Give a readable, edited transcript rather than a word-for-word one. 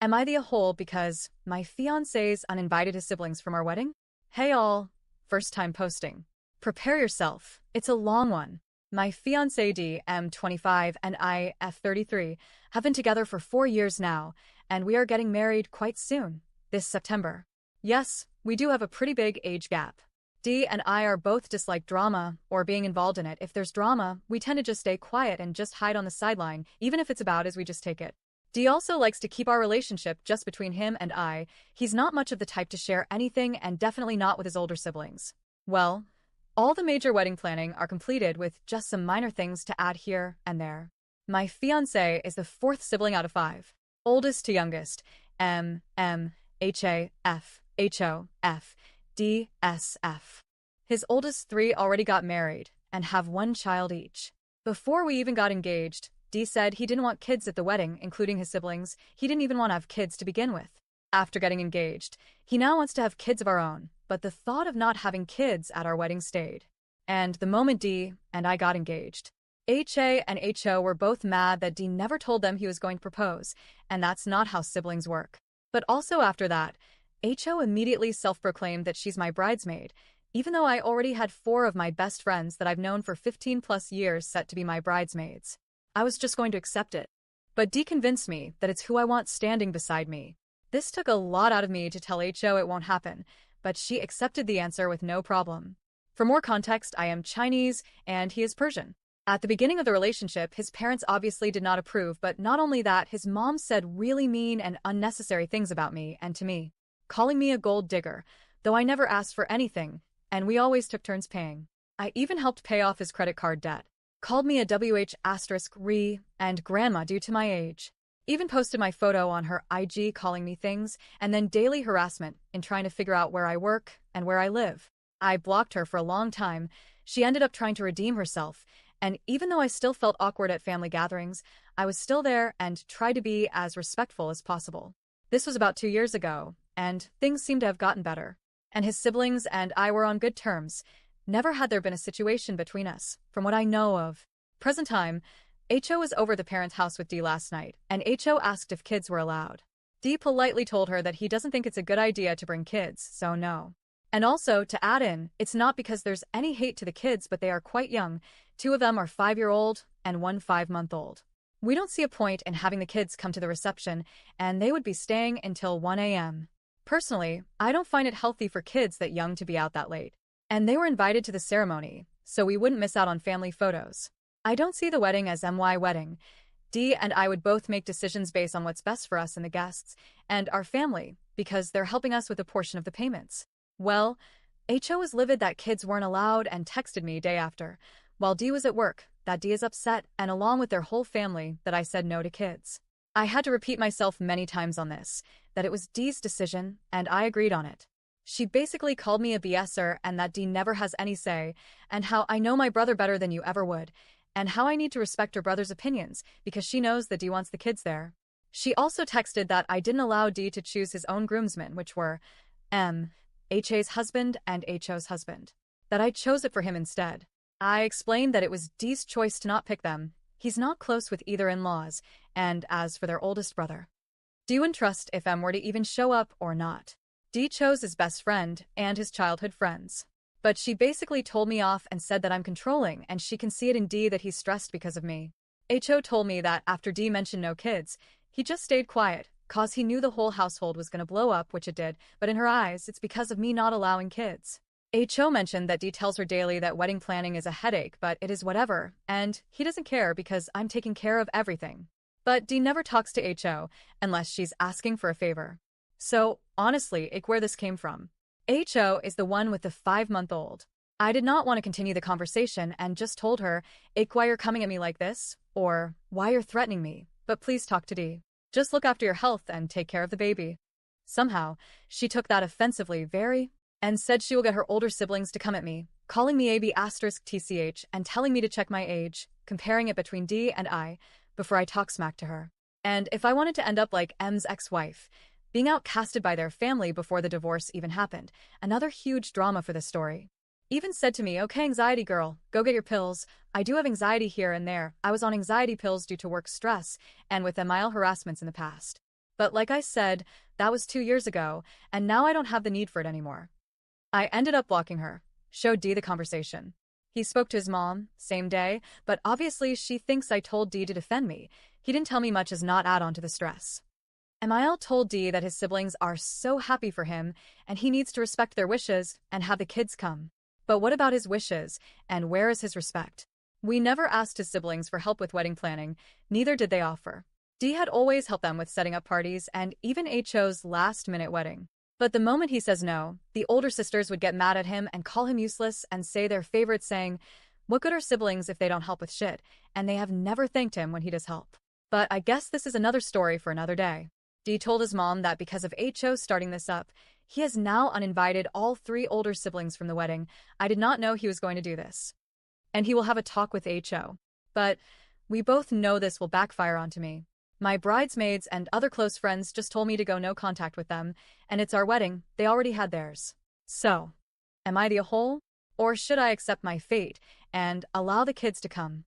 Am I the a-hole because my fiancé's uninvited his siblings from our wedding? Hey all, first time posting. Prepare yourself, it's a long one. My fiancé D, M25, and I, F33, have been together for 4 years now, and we are getting married quite soon, this September. Yes, we do have a pretty big age gap. D and I are both dislike drama, or being involved in it. If there's drama, we tend to just stay quiet and just hide on the sideline, even if it's about as we just take it. D also likes to keep our relationship just between him and I. He's not much of the type to share anything and definitely not with his older siblings. Well, all the major wedding planning are completed with just some minor things to add here and there. My fiancé is the 4th sibling out of 5. Oldest to youngest, M, H, A, F, H, O, F, D, S, F. His oldest 3 already got married and have 1 child each. Before we even got engaged, D said he didn't want kids at the wedding, including his siblings. He didn't even want to have kids to begin with. After getting engaged, he now wants to have kids of our own, but the thought of not having kids at our wedding stayed. And the moment D and I got engaged, HA and HO were both mad that D never told them he was going to propose, and that's not how siblings work. But also after that, HO immediately self-proclaimed that she's my bridesmaid, even though I already had 4 of my best friends that I've known for 15 plus years set to be my bridesmaids. I was just going to accept it. But D convinced me that it's who I want standing beside me. This took a lot out of me to tell HO it won't happen, but she accepted the answer with no problem. For more context, I am Chinese and he is Persian. At the beginning of the relationship, his parents obviously did not approve, but not only that, his mom said really mean and unnecessary things about me and to me, calling me a gold digger, though I never asked for anything, and we always took turns paying. I even helped pay off his credit card debt. Called me a WH*re and grandma due to my age. Even posted my photo on her IG calling me things, and then daily harassment in trying to figure out where I work and where I live. I blocked her for a long time. She ended up trying to redeem herself, and even though I still felt awkward at family gatherings, I was still there and tried to be as respectful as possible. This was about 2 years ago, and things seemed to have gotten better. And his siblings and I were on good terms. Never had there been a situation between us, from what I know of. Present time, HO was over the parents' house with D last night, and HO asked if kids were allowed. D politely told her that he doesn't think it's a good idea to bring kids, so no. And also, to add in, it's not because there's any hate to the kids, but they are quite young. 2 of them are 5-year-old and 1 5-month-old. We don't see a point in having the kids come to the reception, and they would be staying until 1 a.m. Personally, I don't find it healthy for kids that young to be out that late. And they were invited to the ceremony, so we wouldn't miss out on family photos. I don't see the wedding as my wedding. D and I would both make decisions based on what's best for us and the guests, and our family, because they're helping us with a portion of the payments. Well, HO was livid that kids weren't allowed and texted me day after, while D was at work, that D is upset, and along with their whole family, that I said no to kids. I had to repeat myself many times on this, that it was D's decision, and I agreed on it. She basically called me a BSer and that D never has any say, and how I know my brother better than you ever would, and how I need to respect her brother's opinions because she knows that D wants the kids there. She also texted that I didn't allow D to choose his own groomsmen, which were HA's husband and HO's husband. That I chose it for him instead. I explained that it was D's choice to not pick them. He's not close with either in-laws, and as for their oldest brother, D wouldn't trust if M were to even show up or not. D chose his best friend and his childhood friends. But she basically told me off and said that I'm controlling and she can see it in D that he's stressed because of me. HO told me that after D mentioned no kids, he just stayed quiet, cause he knew the whole household was gonna blow up, which it did, but in her eyes, it's because of me not allowing kids. HO mentioned that D tells her daily that wedding planning is a headache, but it is whatever, and he doesn't care because I'm taking care of everything. But D never talks to HO unless she's asking for a favor. So, honestly, where this came from. HO is the one with the 5-month-old. I did not want to continue the conversation and just told her, why you're coming at me like this, or why you're threatening me, but please talk to D. Just look after your health and take care of the baby. Somehow, she took that offensively and said she will get her older siblings to come at me, calling me AB*TCH and telling me to check my age, comparing it between D and I, before I talk smack to her. And if I wanted to end up like M's ex-wife, being outcasted by their family before the divorce even happened, another huge drama for the story. Even said to me, okay anxiety girl, go get your pills. I do have anxiety here and there. I was on anxiety pills due to work stress and with mild harassments in the past. But like I said, that was 2 years ago, and now I don't have the need for it anymore. I ended up blocking her. Showed Dee the conversation. He spoke to his mom, same day, but obviously she thinks I told Dee to defend me. He didn't tell me much as not add on to the stress. Emile told Dee that his siblings are so happy for him, and he needs to respect their wishes and have the kids come. But what about his wishes, and where is his respect? We never asked his siblings for help with wedding planning, neither did they offer. Dee had always helped them with setting up parties and even HO's last-minute wedding. But the moment he says no, the older sisters would get mad at him and call him useless and say their favorite saying, "What good are siblings if they don't help with shit?" And they have never thanked him when he does help. But I guess this is another story for another day. Dee told his mom that because of HO starting this up, he has now uninvited all 3 older siblings from the wedding. I did not know he was going to do this. And he will have a talk with HO. But we both know this will backfire onto me. My bridesmaids and other close friends just told me to go no contact with them, and it's our wedding, they already had theirs. So, am I the a-hole? Or should I accept my fate and allow the kids to come?